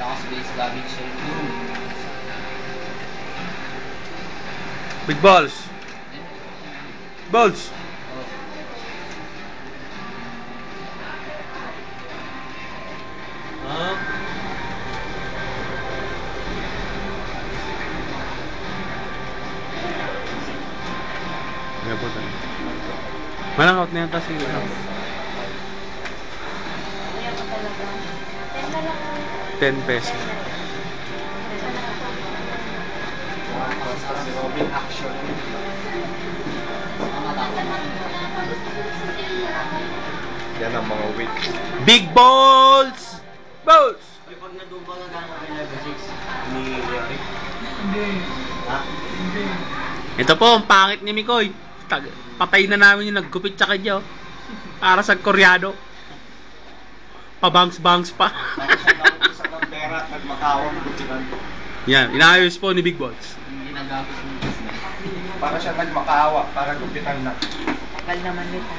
Malakas base damage siya yun. Big balls. Balls. Malang out na yan kasi ano. 10 pesos. Robin action. Yan ang mga weight. Big balls! Balls! Pag nadumba na gano'n kay level 6 ni Yari. Hindi. Ha? Hindi. Ito po, ang pangit ni Mikoy. Patay na namin yung naggupit sa kanya. Para sa Koreano. Pabangs-bangs pa. Para siya nag-usap ng pera at nagmakawang gupitan. Yan, inaayos po ni Big Balls. Hindi nagagos ng business. Para siya nagmakawa, para gupitan na. Tagal naman nito.